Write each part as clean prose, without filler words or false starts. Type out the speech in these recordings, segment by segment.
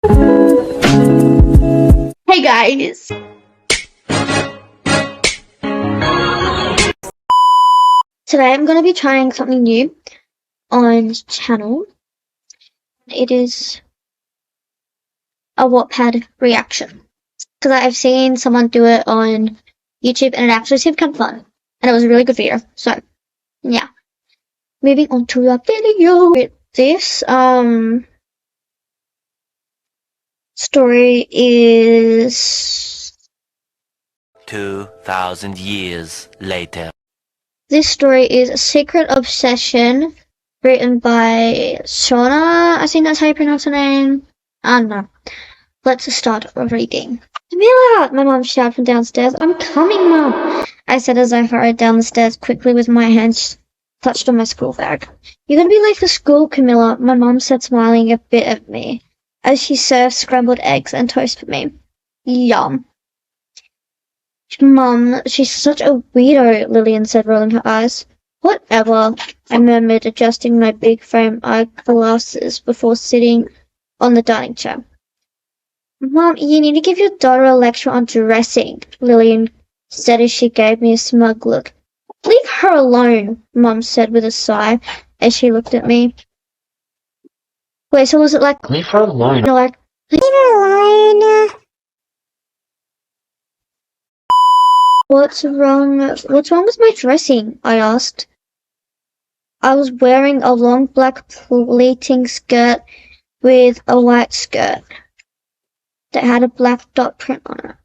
Hey guys! Today I'm going to be trying something new on this channel. It is a wattpad reaction. Because I've seen someone do it on YouTube and it actually seemed kind of fun. And it was a really good video. So, yeah. Moving on to the video. This, story is 2,000 years later. This story is A Secret Obsession, written by Shauna. I think that's how you pronounce her name. I don't know. Let's start reading. Camilla! My mom shouted from downstairs. I'm coming, Mom! I said as I hurried down the stairs quickly with my hands clutched on my school bag. You're gonna be late for school, Camilla, my mom said, smiling a bit at me as she served scrambled eggs and toast for me. Yum. Mum, she's such a weirdo, Lillian said, rolling her eyes. Whatever, I murmured, adjusting my big frame eyeglasses before sitting on the dining chair. Mom, you need to give your daughter a lecture on dressing, Lillian said as she gave me a smug look. Leave her alone, Mum said with a sigh as she looked at me. Wait, so was it like, leave her alone? Like, leave her alone. What's wrong with my dressing? I asked. I was wearing a long black pleating skirt with a white skirt that had a black dot print on it.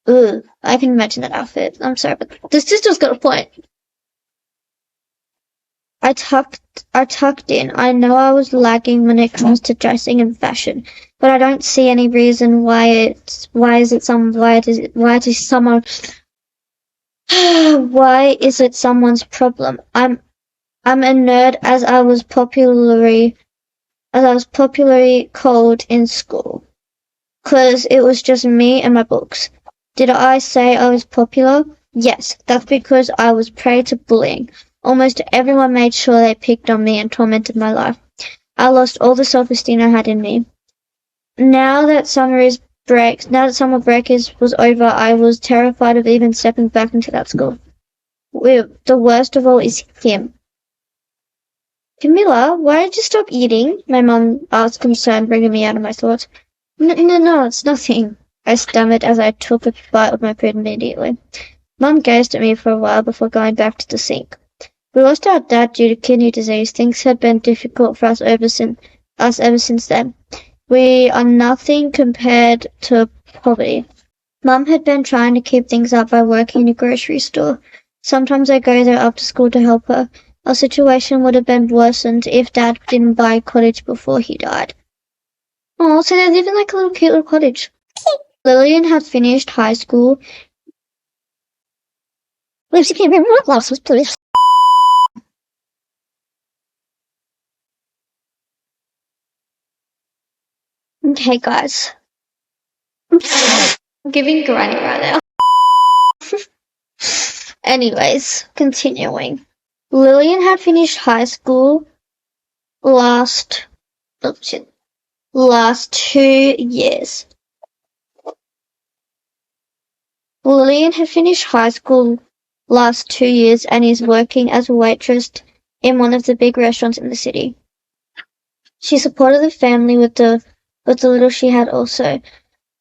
Ugh, I can imagine that outfit. I'm sorry, but this sister's got a point. I tucked in. I know I was lagging when it comes to dressing and fashion, but I don't see any reason why is it someone's problem? I'm a nerd as I was popularly called in school. 'Cause it was just me and my books. Did I say I was popular? Yes, that's because I was prey to bullying. Almost everyone made sure they picked on me and tormented my life. I lost all the self-esteem I had in me. Now that summer break was over, I was terrified of even stepping back into that school. The worst of all is him. Camilla, why did you stop eating? My mum asked, concerned, bringing me out of my thoughts. No, it's nothing, I stammered as I took a bite of my food immediately. Mum gazed at me for a while before going back to the sink. We lost our dad due to kidney disease. Things had been difficult for us ever since then. We are nothing compared to poverty. Mum had been trying to keep things up by working in a grocery store. Sometimes I go there after school to help her. Our situation would have been worsened if Dad didn't buy a cottage before he died. Oh, so they live in like a little cute little cottage. Lillian had finished high school. Okay, guys. I'm giving granny right now. Anyways, continuing. Lillian had finished high school last 2 years. Lillian had finished high school last 2 years and is working as a waitress in one of the big restaurants in the city. She supported the family with the little she had also.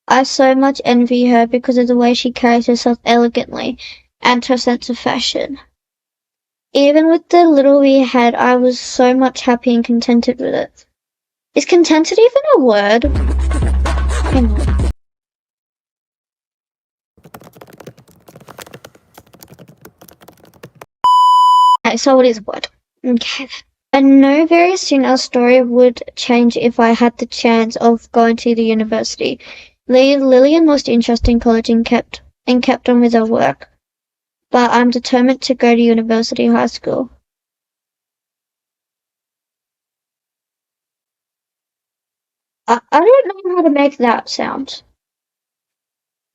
I so much envy her because of the way she carries herself elegantly and her sense of fashion. Even with the little we had, I was so much happy and contented with it. Is contented even a word? Hang on. Okay, so it is a word. Okay. I know very soon our story would change if I had the chance of going to the university. Lillian lost interest in college and kept on with her work. But I'm determined to go to university high school. I don't know how to make that sound.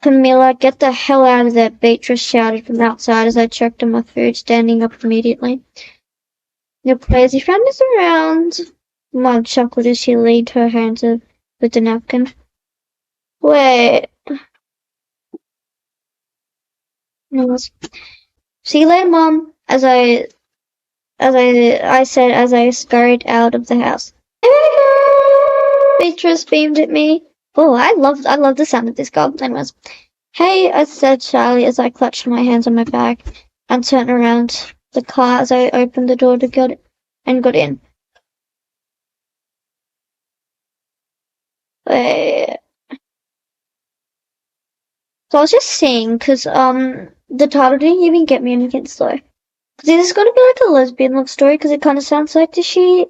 Camilla, get the hell out of there, Beatrice shouted from outside as I choked on my food, standing up immediately. Your crazy friend is around. Mom chuckled as she laid her hands with the napkin. Wait. See you later, Mom, I said as I scurried out of the house. Beatrice beamed at me. Oh, I love the sound of this girl. Anyways. Hey, I said shyly as I clutched my hands on my back and turned around the car as I opened the door to got in. Wait. So I was just saying, cause the title didn't even get me anything slow. Cause this is gonna be like a lesbian love story, cause it kind of sounds like she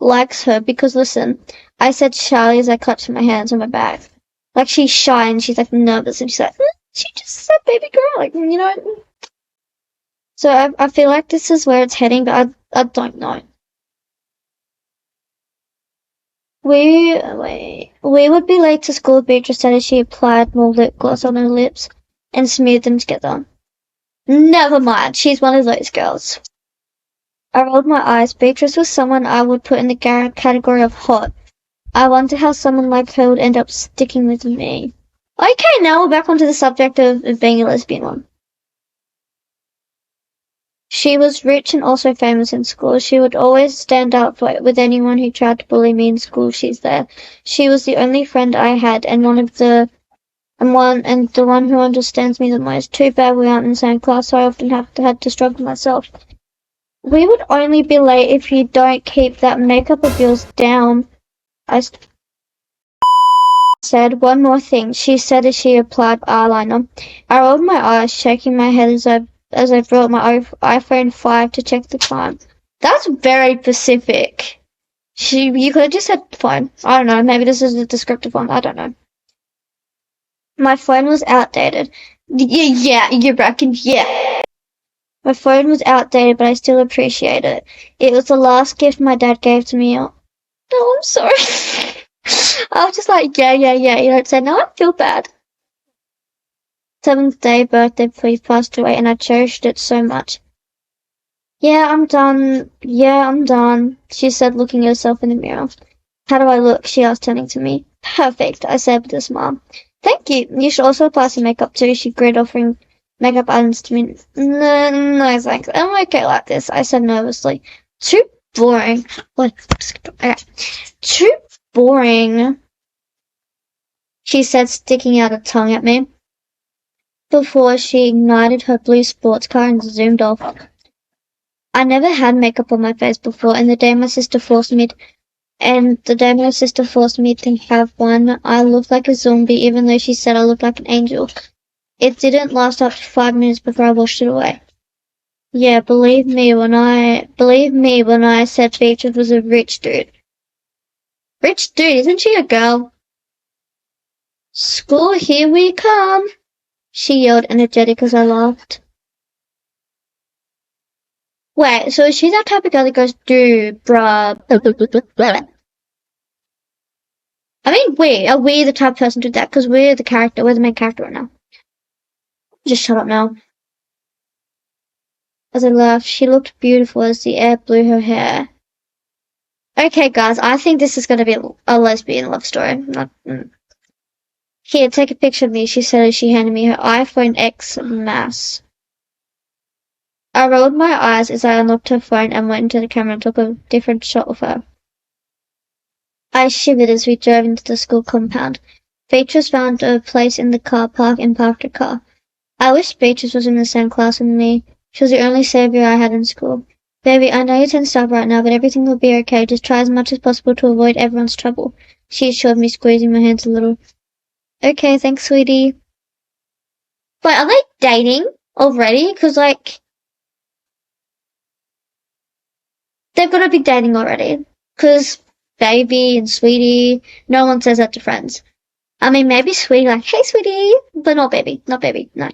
likes her. Because listen, I said shyly as I clutched my hands on my back, like she's shy and she's like nervous and she's like, she just said baby girl, like you know. So I feel like this is where it's heading, but I don't know. We would be late to school, Beatrice said as she applied more lip gloss on her lips and smeared them together. Never mind, she's one of those girls. I rolled my eyes. Beatrice was someone I would put in the category of hot. I wonder how someone like her would end up sticking with me. Okay, now we're back onto the subject of being a lesbian one. She was rich and also famous in school. She would always stand up with anyone who tried to bully me in school. She's there. She was the only friend I had and the one who understands me the most. Too bad we aren't in the same class, so I often had to struggle myself. We would only be late if you don't keep that makeup of yours down. I said one more thing. She said as she applied eyeliner. I rolled my eyes, shaking my head as I brought my iPhone 5 to check the time. That's very specific. You could have just said phone. I don't know. Maybe this is a descriptive one. I don't know. My phone was outdated. Yeah, you reckon? Yeah. My phone was outdated, but I still appreciate it. It was the last gift my dad gave to me. Oh, I'm sorry. I was just like, yeah. You don't say, no, I feel bad. 7th day birthday before he passed away, and I cherished it so much. Yeah, I'm done, she said, looking at herself in the mirror. How do I look? She asked, turning to me. Perfect, I said with a smile. Thank you. You should also apply some makeup too, she grinned, offering makeup items to me. No, thanks. I'm okay like this, I said nervously. Too boring. What? Okay. Too boring, she said, sticking out a tongue at me before she ignited her blue sports car and zoomed off. I never had makeup on my face before, and the day my sister forced me to have one, I looked like a zombie, even though she said I looked like an angel. It didn't last up to 5 minutes before I washed it away. Yeah, believe me when I said Beatrice was a rich dude. Rich dude, isn't she a girl? School, here we come, she yelled, energetic as I laughed. Wait, so is she that type of girl that goes, dude, bruh? I mean, are we the type of person to do that? Because we're the main character right now. Just shut up now. As I laughed, she looked beautiful as the air blew her hair. Okay, guys, I think this is going to be a lesbian love story. Here, take a picture of me, she said as she handed me her iPhone X Max. I rolled my eyes as I unlocked her phone and went into the camera and took a different shot of her. I shivered as we drove into the school compound. Beatrice found a place in the car park and parked her car. I wish Beatrice was in the same class with me. She was the only savior I had in school. Baby, I know you're tensed up right now, but everything will be okay. Just try as much as possible to avoid everyone's trouble, she assured me, squeezing my hands a little. Okay, thanks, sweetie. Wait, are they dating already? Because, like, they've got to be dating already. Because baby and sweetie, no one says that to friends. I mean, maybe sweetie, like, hey, sweetie, but not baby, no.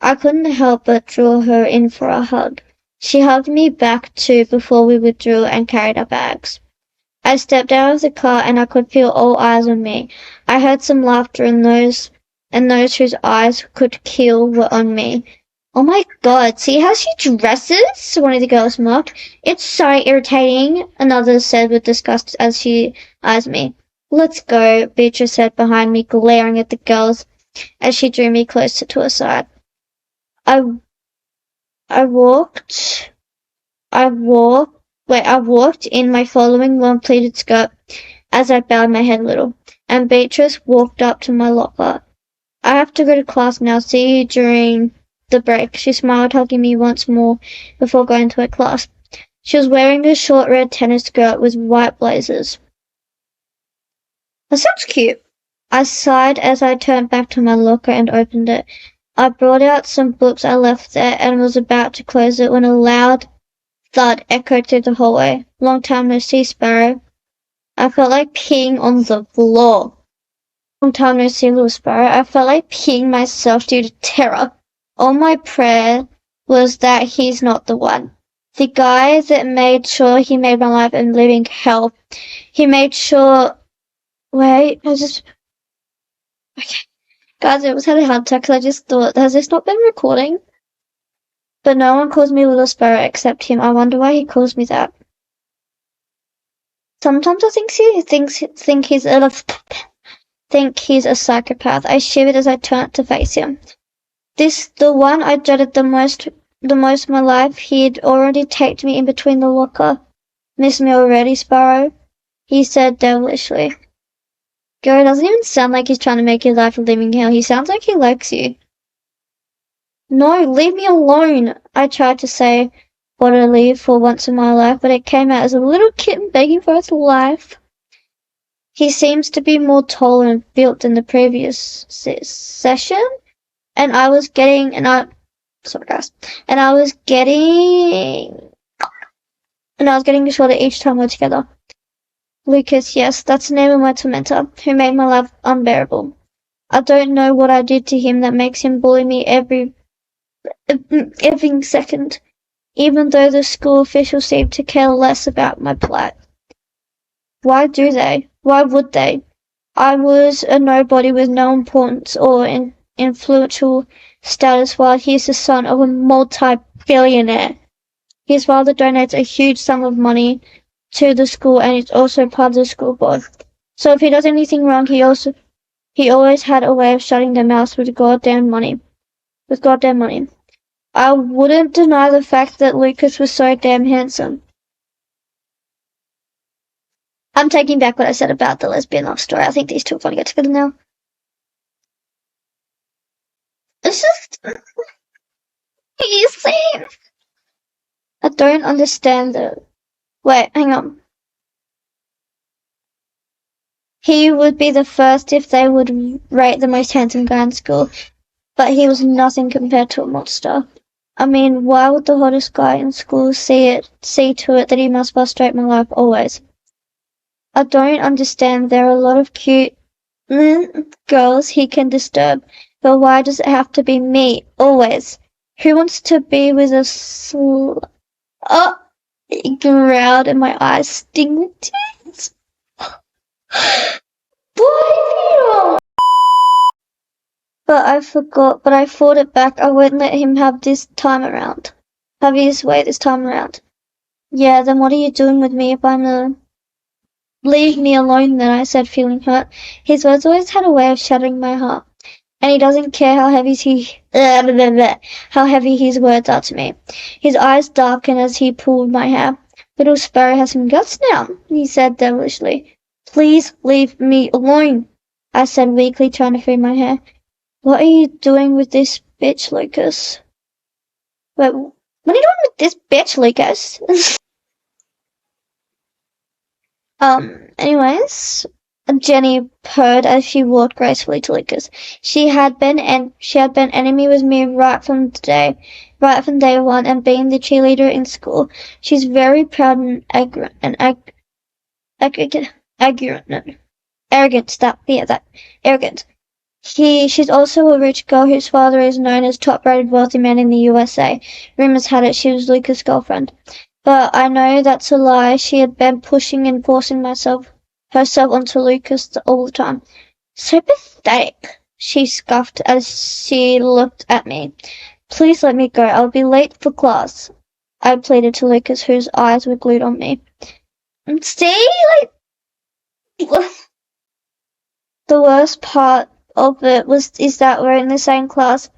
I couldn't help but draw her in for a hug. She hugged me back too before we withdrew and carried our bags. I stepped out of the car and I could feel all eyes on me. I heard some laughter and those whose eyes could kill were on me. Oh my god, see how she dresses? One of the girls mocked. It's so irritating, another said with disgust as she eyed me. Let's go, Beatrice said behind me, glaring at the girls as she drew me closer to her side. I, I walked, I walked in my following long pleated skirt as I bowed my head a little, and Beatrice walked up to my locker. I have to go to class now, see you during the break. She smiled, hugging me once more before going to her class. She was wearing a short red tennis skirt with white blazers. That sounds cute. I sighed as I turned back to my locker and opened it. I brought out some books I left there and was about to close it when a loud thud echoed through the hallway. Long time no see, Sparrow. I felt like peeing on the floor. Long time no see, little Sparrow. I felt like peeing myself due to terror. All my prayer was that he's not the one. The guy that made sure he made my life a living hell. He made sure... Wait, Okay. Guys, I was had a heart attack because I just thought, has this not been recording? But no one calls me Little Sparrow except him. I wonder why he calls me that. Sometimes I think he's a psychopath. I shivered as I turned to face him. The one I dreaded the most in my life. He'd already taped me in between the locker. Miss me already, Sparrow? He said devilishly. Gary doesn't even sound like he's trying to make your life a living hell. He sounds like he likes you. No, leave me alone, I tried to say bodily for once in my life, but it came out as a little kitten begging for its life. He seems to be more tall and built than the previous session, and I was getting shorter each time we're together. Lucas, yes, that's the name of my tormentor, who made my life unbearable. I don't know what I did to him that makes him bully me every second, even though the school officials seem to care less about my plight. Why do they? Why would they? I was a nobody with no importance or influential status, while he's the son of a multi-billionaire. His father donates a huge sum of money to the school and is also part of the school board. So if he does anything wrong, he always had a way of shutting their mouths with goddamn money. I wouldn't deny the fact that Lucas was so damn handsome. I'm taking back what I said about the lesbian love story. I think these two are going to get together now. It's just... You see? I don't understand the... Wait, hang on. He would be the first if they would rate the most handsome guy in school, but he was nothing compared to a monster. I mean, why would the hottest guy in school see to it that he must frustrate my life always? I don't understand. There are a lot of cute girls he can disturb, but why does it have to be me always? Who wants to be with a Oh, it growled and my eyes sting with tears. Boy, but I fought it back. I wouldn't let him have his way this time around. Yeah, then what are you doing with me if I'm the... Leave me alone then, I said, feeling hurt. His words always had a way of shattering my heart. And he doesn't care how heavy his words are to me. His eyes darkened as he pulled my hair. Little Sparrow has some guts now, he said devilishly. Please leave me alone, I said weakly, trying to free my hair. What are you doing with this bitch, Lucas? Wait, what are you doing with this bitch, Lucas? Anyways, Jenny purred as she walked gracefully to Lucas. She had been enemy with me right from day one, and being the cheerleader in school, she's very proud and arrogant. She's also a rich girl whose father is known as top-rated wealthy man in the USA. Rumors had it she was Lucas' girlfriend. But I know that's a lie. She had been pushing and forcing herself onto Lucas all the time. So pathetic, she scoffed as she looked at me. Please let me go. I'll be late for class. I pleaded to Lucas, whose eyes were glued on me. See? Like, the worst part of it is that we're in the same class.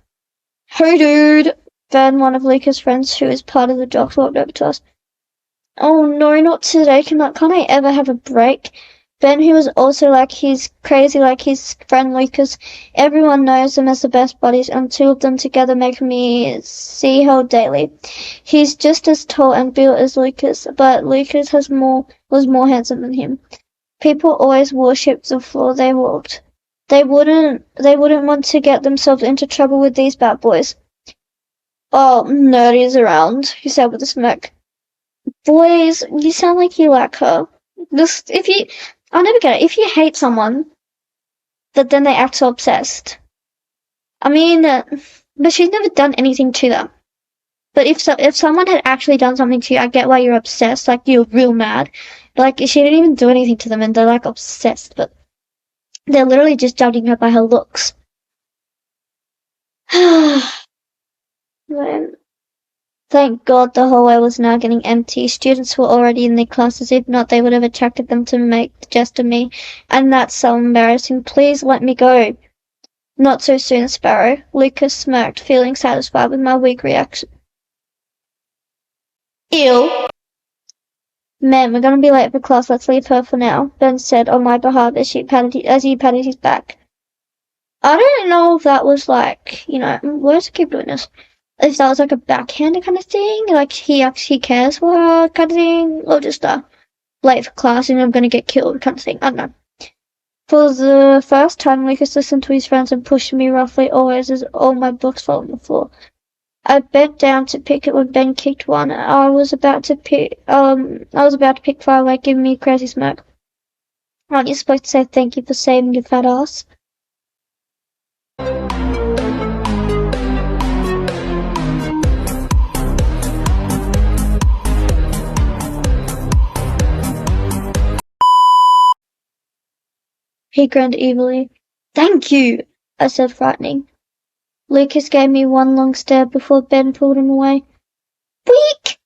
Hey, dude! Then one of Lucas' friends, who is part of the jocks, walked over to us. Oh no, not today. Can't I ever have a break? Ben, who was also crazy like his friend Lucas, everyone knows them as the best buddies, and two of them together make me see hell daily. He's just as tall and built as Lucas, but Lucas was more handsome than him. People always worshipped the floor they walked. They wouldn't want to get themselves into trouble with these bad boys. Oh, Nerdy's around, he said with a smirk. Boys, you sound like you like her. I'll never get it. If you hate someone, but then they act so obsessed. I mean, but she's never done anything to them. But if someone had actually done something to you, I get why you're obsessed. Like, you're real mad. Like, she didn't even do anything to them, and they're, like, obsessed. But they're literally just judging her by her looks. Thank God the hallway was now getting empty. Students were already in their classes. If not, they would have attracted them to make the jest of me. And that's so embarrassing. Please let me go. Not so soon, Sparrow. Lucas smirked, feeling satisfied with my weak reaction. Ew. Man, we're gonna be late for class. Let's leave her for now, Ben said on my behalf as he patted his back. I don't know if that was like, why does he keep doing this? If that was like a backhanded kind of thing, like he actually cares for her kind of thing, or just late for class and I'm gonna get killed kind of thing. I don't know. For the first time, Lucas listened to his friends and pushed me roughly, always as all my books fell on the floor. I bent down to pick it when Ben kicked one. I was about to pick fire away, giving me a crazy smirk. Aren't you supposed to say thank you for saving your fat ass? He grinned evilly. Thank you, I said, frightening. Lucas gave me one long stare before Ben pulled him away. Weak!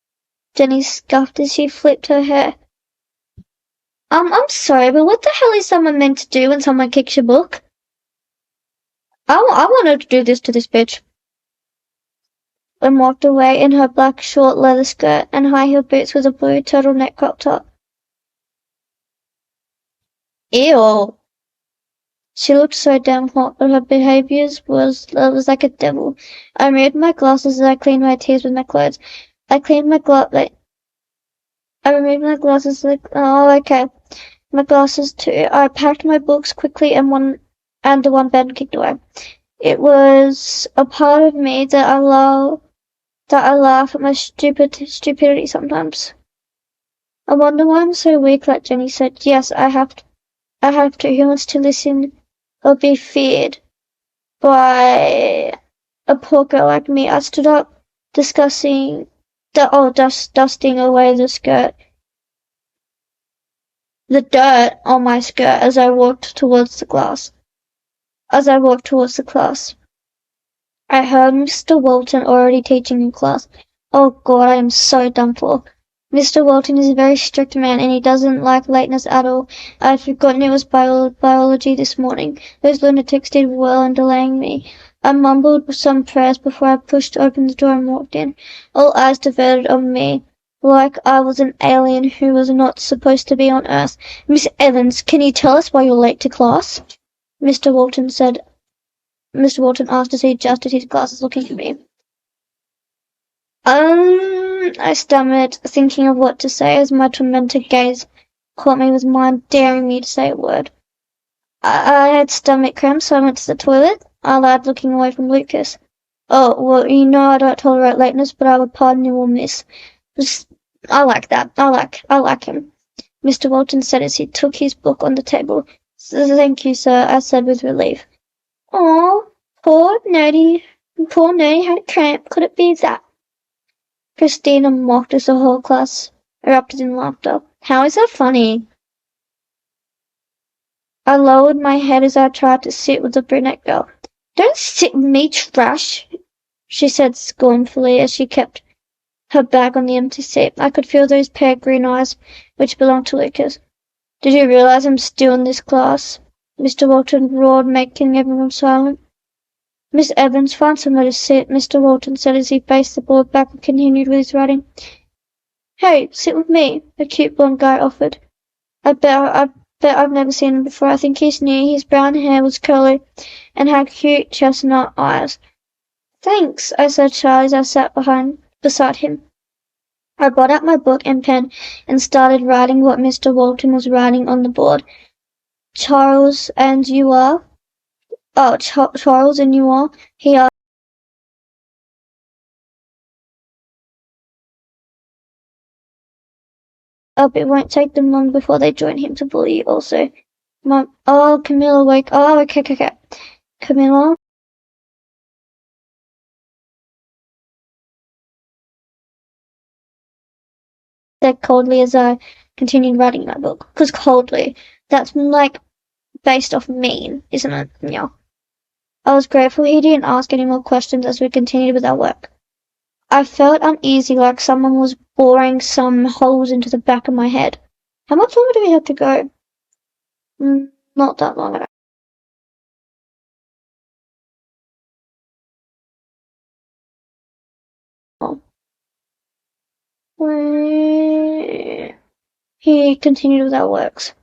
Jenny scoffed as she flipped her hair. I'm sorry, but what the hell is someone meant to do when someone kicks your book? I wanted to do this to this bitch. And walked away in her black short leather skirt and high-heeled boots with a blue turtleneck crop top. Ew. She looked so damn hot, but her behaviour was like a devil. I removed my glasses as I cleaned my teeth with my clothes. I removed my glasses my glasses too. I packed my books quickly and the one Ben kicked away. It was a part of me that I laugh at my stupidity sometimes. I wonder why I'm so weak, like Jenny said. Yes, I have to. Who wants to listen or be feared by a poor girl like me? I stood up, dusting away the dirt on my skirt as I walked towards the class. I heard Mr. Walton already teaching in class. Oh God, I am so done for. Mr. Walton is a very strict man and he doesn't like lateness at all. I'd forgotten it was biology this morning. Those lunatics did well in delaying me. I mumbled some prayers before I pushed open the door and walked in, all eyes diverted on me, like I was an alien who was not supposed to be on Earth. Miss Evans, can you tell us why you're late to class? Mr. Walton asked as he adjusted his glasses, looking at me. I stammered, thinking of what to say as my tormented gaze caught me with mine, daring me to say a word. I had stomach cramps, so I went to the toilet. I lied, looking away from Lucas. Oh, well, I don't tolerate lateness, but I would pardon you or miss. I like that. I like him. Mr. Walton said as he took his book on the table. Thank you, sir, I said with relief. Oh, poor nerdy had a cramp. Could it be that? Christina mocked as the whole class erupted in laughter. How is that funny? I lowered my head as I tried to sit with the brunette girl. Don't sit with me, trash. she said scornfully as she kept her bag on the empty seat. I could feel those pair of green eyes, which belonged to Lucas. Did you realize I'm still in this class? Mr. Walton roared, making everyone silent. Miss Evans, find somewhere to sit, Mr. Walton said as he faced the board back and continued with his writing. Hey, sit with me, the cute blonde guy offered. I bet I've never seen him before. I think he's new. His brown hair was curly and had cute chestnut eyes. Thanks, I said shyly as I sat beside him. I brought out my book and pen and started writing what Mr. Walton was writing on the board. Charles, and you are? Oh, Charles, and you are? He asked. It won't take them long before they join him to bully you also. Camilla, wake. Oh, okay. Camilla? Said coldly as I continued writing my book. 'Cause coldly, that's like based off mean, isn't it? Yeah. I was grateful he didn't ask any more questions as we continued with our work. I felt uneasy, like someone was boring some holes into the back of my head. How much longer do we have to go? Not that long. He continued with our works.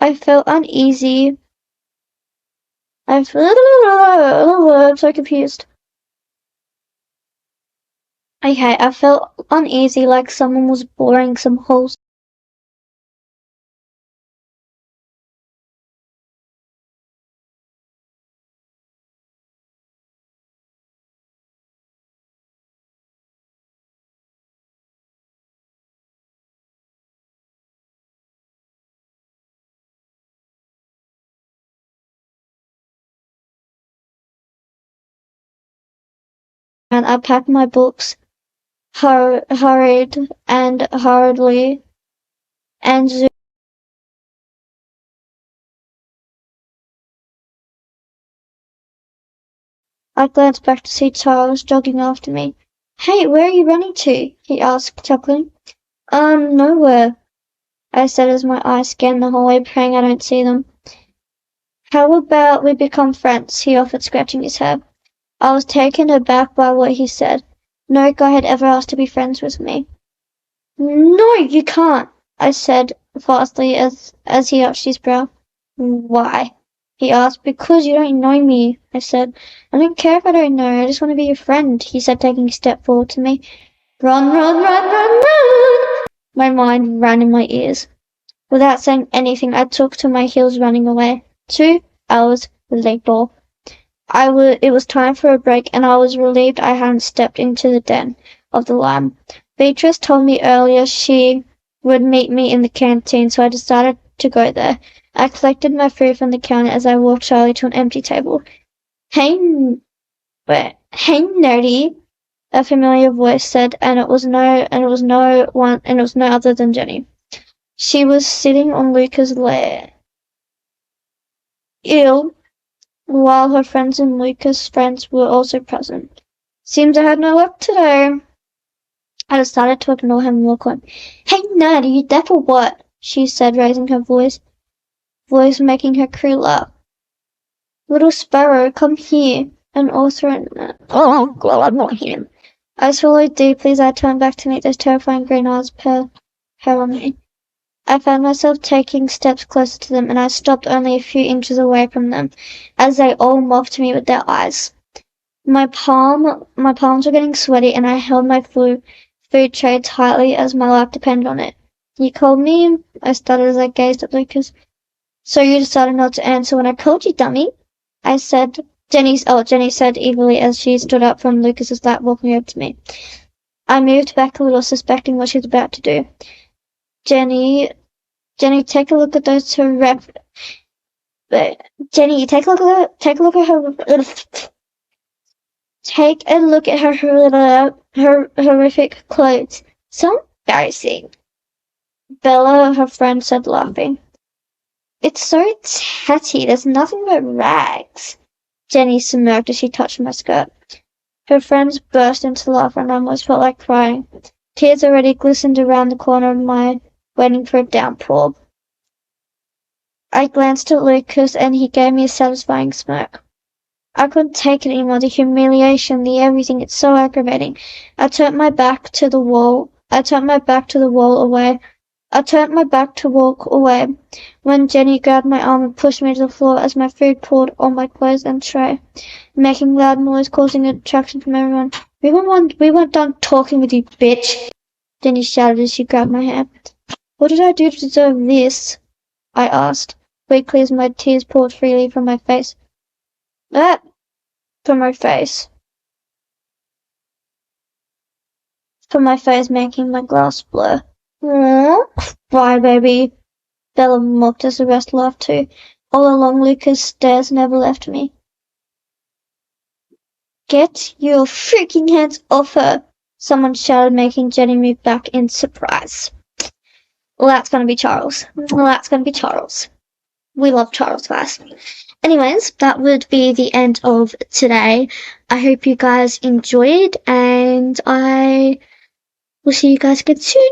I felt uneasy. I'm so confused. Okay, I felt uneasy, like someone was boring some holes. And I packed my books hurriedly and I glanced back to see Charles jogging after me. Hey, where are you running to? He asked, chuckling. Nowhere, I said as my eyes scanned the hallway, praying I don't see them. How about we become friends? He offered, scratching his head. I was taken aback by what he said. No guy had ever asked to be friends with me. No, you can't, I said fastly as he arched his brow. Why? He asked. Because you don't know me, I said. I don't care if I don't know, I just want to be your friend, he said, taking a step forward to me. Run, run, run, run, run! My mind ran in my ears. Without saying anything, I took to my heels, running away. 2 hours later. It was time for a break, and I was relieved I hadn't stepped into the den of the lion. Beatrice told me earlier she would meet me in the canteen, so I decided to go there. I collected my food from the counter as I walked shyly to an empty table. Hey, nerdy, a familiar voice said, and it was no other than Jenny. She was sitting on Luca's lap, ill, while her friends and Lucas' friends were also present. Seems I had no luck today. I decided to ignore him and walk on. Hey, Ned, are you deaf or what? She said, raising her voice making her crew laugh. Little Sparrow, come here, and also Oh, God, I'm not here. I swallowed deeply as I turned back to meet those terrifying green eyes peer on me. I found myself taking steps closer to them, and I stopped only a few inches away from them, as they all mocked me with their eyes. My palms were getting sweaty, and I held my food tray tightly as my life depended on it. You called me? I stuttered as I gazed at Lucas. So you decided not to answer when I called you, dummy? I said. Jenny said evilly as she stood up from Lucas's lap, walking over to me. I moved back a little, suspecting what she was about to do. Jenny, take a look at those Jenny, take a look at her horrific clothes. So embarrassing. Bella, her friend, said, laughing. It's so tatty. There's nothing but rags. Jenny smirked as she touched my skirt. Her friends burst into laughter and I almost felt like crying. Tears already glistened around the corner of my waiting for a downpour. I glanced at Lucas and he gave me a satisfying smirk. I couldn't take it anymore, the humiliation, the everything, it's so aggravating. I turned my back to walk away when Jenny grabbed my arm and pushed me to the floor as my food poured on my clothes and tray, making loud noise, causing a distraction from everyone. We weren't done talking with you, bitch, Jenny shouted as she grabbed my hand. What did I do to deserve this? I asked, weakly as my tears poured freely from my face. From my face, making my glass blur. Cry, baby. Bella mocked as the rest laughed too. All along, Lucas' stares never left me. Get your freaking hands off her, someone shouted, making Jenny move back in surprise. Well, that's gonna be Charles. We love Charles, guys. Anyways, that would be the end of today. I hope you guys enjoyed, and I will see you guys again soon.